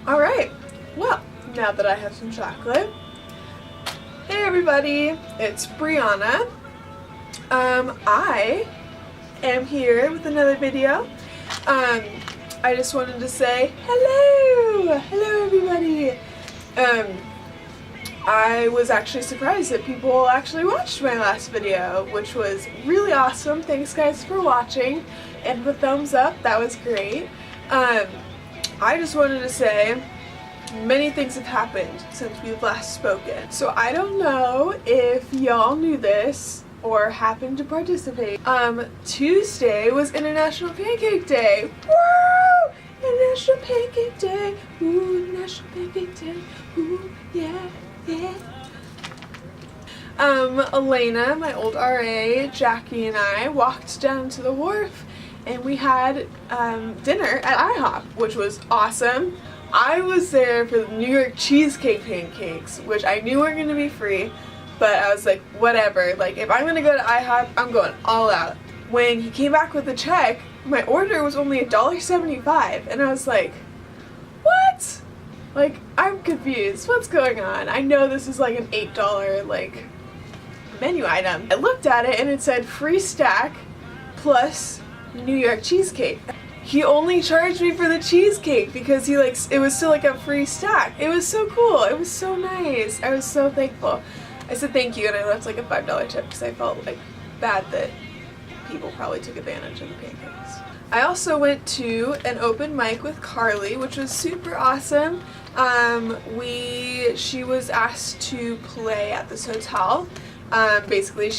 Alright, well, now that I have some chocolate. Hey everybody, it's Brianna. I am here with another video. I just wanted to say hello! Hello everybody! I was actually surprised that people actually watched my last video, which was really awesome. Thanks guys for watching, and the thumbs up, that was great. I just wanted to say many things have happened since we've last spoken. So I don't know if y'all knew this or happened to participate. Tuesday was International Pancake Day. Woo! International Pancake Day. Ooh, International Pancake Day. Ooh, yeah, yeah. Elena, my old RA, Jackie, and I walked down to the wharf and we had dinner at IHOP, which was awesome. I was there for the New York cheesecake pancakes, which I knew weren't going to be free, but I was like, whatever, like if I'm going to go to IHOP, I'm going all out. When he came back with the check, my order was only $1.75, and I was like, what? Like, I'm confused, what's going on? I know this is like an $8 like menu item. I looked at it and it said free stack plus New York cheesecake. He only charged me for the cheesecake because it was still like a free stack. It was so cool. It was so nice. I was so thankful. I said thank you and I left like a $5 tip because I felt like bad that people probably took advantage of the pancakes. I also went to an open mic with Carly, which was super awesome. She was asked to play at this hotel. Basically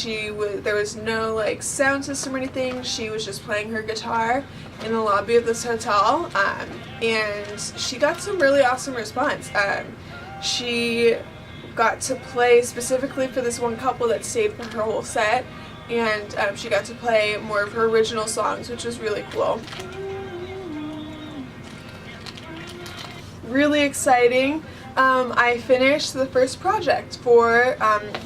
there was no like sound system or anything. She was just playing her guitar in the lobby of this hotel, and she got some really awesome response. She got to play specifically for this one couple that stayed for her whole set, and she got to play more of her original songs, which was really cool. Really exciting. I finished the first project for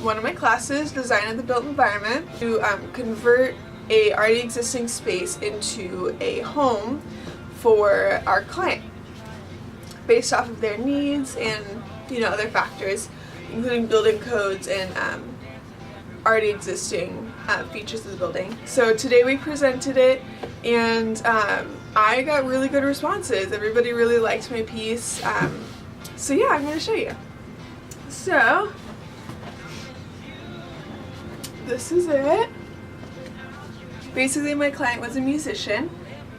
one of my classes, Design of the Built Environment, to convert a already existing space into a home for our client based off of their needs and other factors, including building codes and already existing features of the building. So today we presented it, and I got really good responses. Everybody really liked my piece. So yeah, I'm going to show you. So, this is it. Basically, my client was a musician,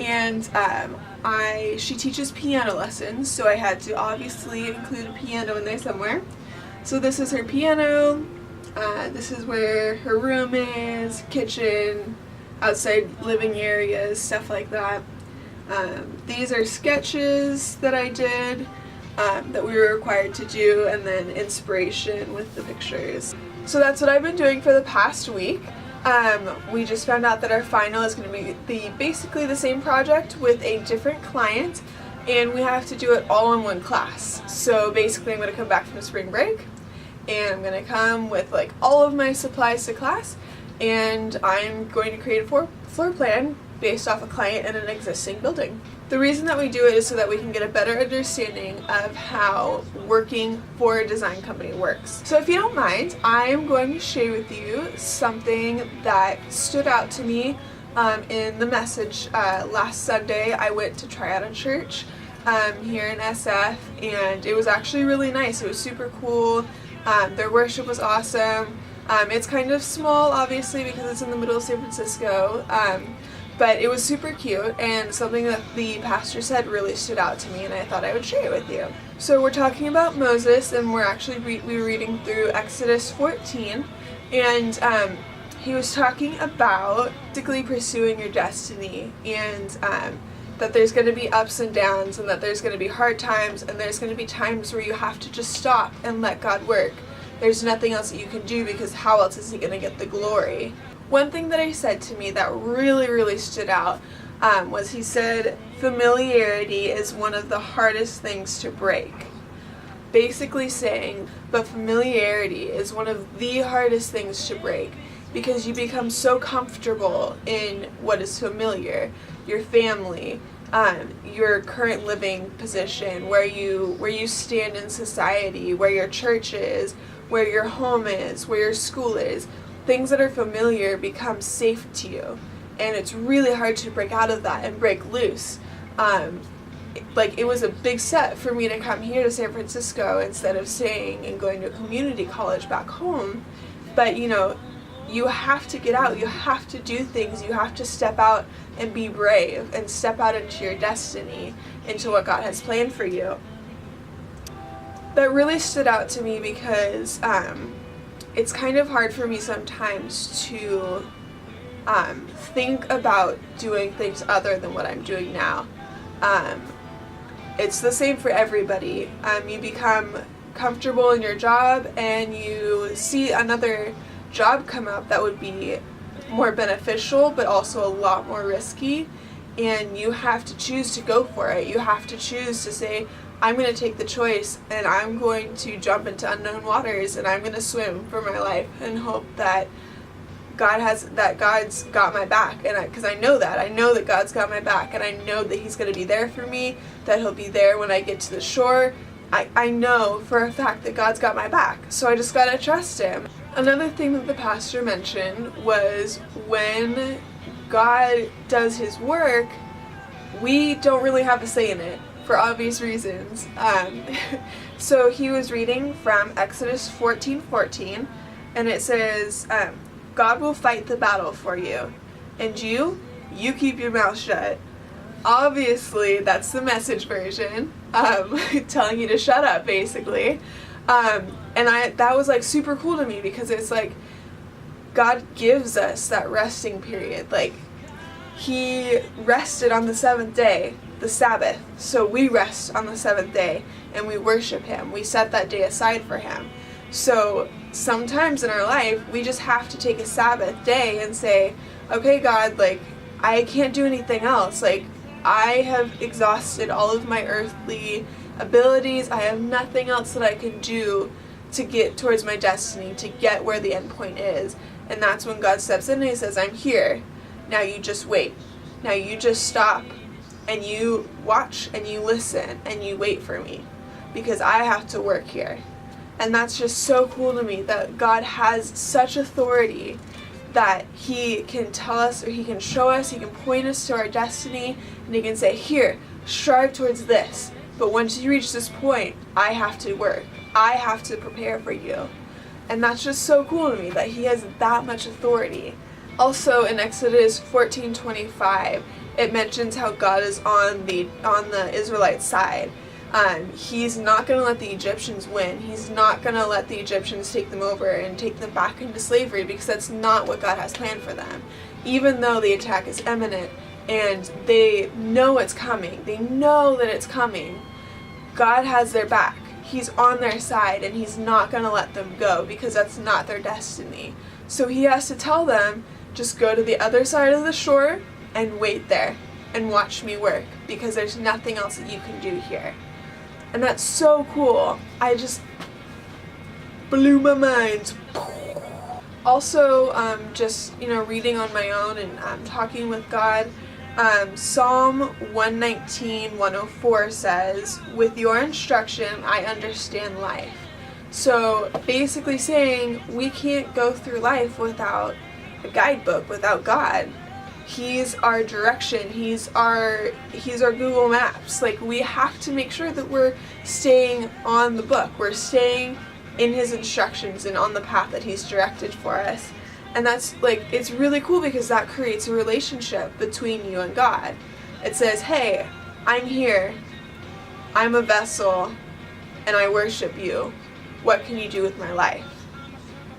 and she teaches piano lessons, so I had to obviously include a piano in there somewhere. So this is her piano, this is where her room is, kitchen, outside living areas, stuff like that. These are sketches that I did. That we were required to do, and then inspiration with the pictures. So that's what I've been doing for the past week. We just found out that our final is going to be basically the same project with a different client, and we have to do it all in one class. So basically I'm going to come back from spring break, and I'm going to come with like all of my supplies to class, and I'm going to create a floor plan based off a client in an existing building. The reason that we do it is so that we can get a better understanding of how working for a design company works. So if you don't mind, I am going to share with you something that stood out to me in the message. Last Sunday I went to try out a church here in SF, and it was actually really nice. It was super cool. Their worship was awesome. It's kind of small, obviously, because it's in the middle of San Francisco. But it was super cute, and something that the pastor said really stood out to me, and I thought I would share it with you. So we're talking about Moses, and we're actually we're reading through Exodus 14, and he was talking about basically pursuing your destiny, and that there's going to be ups and downs, and that there's going to be hard times, and there's going to be times where you have to just stop and let God work. There's nothing else that you can do, because how else is he going to get the glory? One thing that he said to me that really stood out was he said, familiarity is one of the hardest things to break. Basically saying, but familiarity is one of the hardest things to break, because you become so comfortable in what is familiar, your family, your current living position, where you stand in society, where your church is, where your home is, where your school is. Things that are familiar become safe to you, and it's really hard to break out of that and break loose. Like, it was a big step for me to come here to San Francisco instead of staying and going to a community college back home. But you have to get out, you have to do things, you have to step out and be brave and step out into your destiny, into what God has planned for you. That really stood out to me because it's kind of hard for me sometimes to think about doing things other than what I'm doing now. It's the same for everybody. You become comfortable in your job and you see another job come up that would be more beneficial but also a lot more risky, and you have to choose to go for it. You have to choose to say, I'm going to take the choice and I'm going to jump into unknown waters and I'm going to swim for my life and hope that God's got my back, and because I know that God's got my back, and I know that He's going to be there for me, that He'll be there when I get to the shore. I know for a fact that God's got my back, so I just gotta trust Him. Another thing that the pastor mentioned was when God does His work, we don't really have a say in it, for obvious reasons. So he was reading from Exodus 14:14, and it says, God will fight the battle for you, and you keep your mouth shut. Obviously, that's the Message version, telling you to shut up, basically. And that was like super cool to me, because it's like God gives us that resting period. Like, He rested on the seventh day, the Sabbath, so we rest on the seventh day and we worship Him. We set that day aside for Him. So sometimes in our life, we just have to take a Sabbath day and say, okay, God, like, I can't do anything else. Like, I have exhausted all of my earthly abilities. I have nothing else that I can do to get towards my destiny, to get where the end point is. And that's when God steps in and He says, I'm here. Now you just wait. Now you just stop and you watch and you listen and you wait for me, because I have to work here. And that's just so cool to me, that God has such authority that He can tell us, or He can show us, He can point us to our destiny, and He can say, here, strive towards this. But once you reach this point, I have to work. I have to prepare for you. And that's just so cool to me, that He has that much authority. Also in Exodus 14:25, it mentions how God is on the Israelite side. He's not going to let the Egyptians win. He's not going to let the Egyptians take them over and take them back into slavery, because that's not what God has planned for them. Even though the attack is imminent and they know it's coming, they know that it's coming, God has their back. He's on their side, and He's not going to let them go, because that's not their destiny. So He has to tell them, just go to the other side of the shore and wait there and watch me work, because there's nothing else that you can do here. And that's so cool. I just blew my mind. Also, just, reading on my own and talking with God, Psalm 119:104 says, with your instruction, I understand life. So basically saying, we can't go through life without a guidebook, without God. He's our direction. He's our Google Maps. Like, we have to make sure that we're staying on the book. We're staying in His instructions and on the path that He's directed for us. And that's, like, it's really cool, because that creates a relationship between you and God. It says, hey, I'm here. I'm a vessel, and I worship you. What can you do with my life?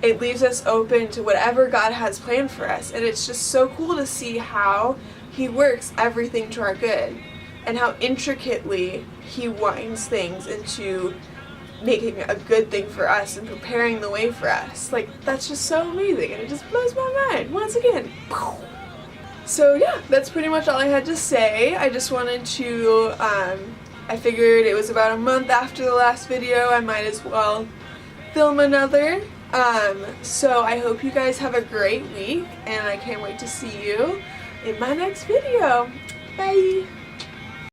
It leaves us open to whatever God has planned for us. And it's just so cool to see how He works everything to our good, and how intricately He winds things into making a good thing for us and preparing the way for us. Like, that's just so amazing, and it just blows my mind once again. So yeah, that's pretty much all I had to say. I just wanted to, I figured it was about a month after the last video, I might as well film another. So I hope you guys have a great week, and I can't wait to see you in my next video. Bye!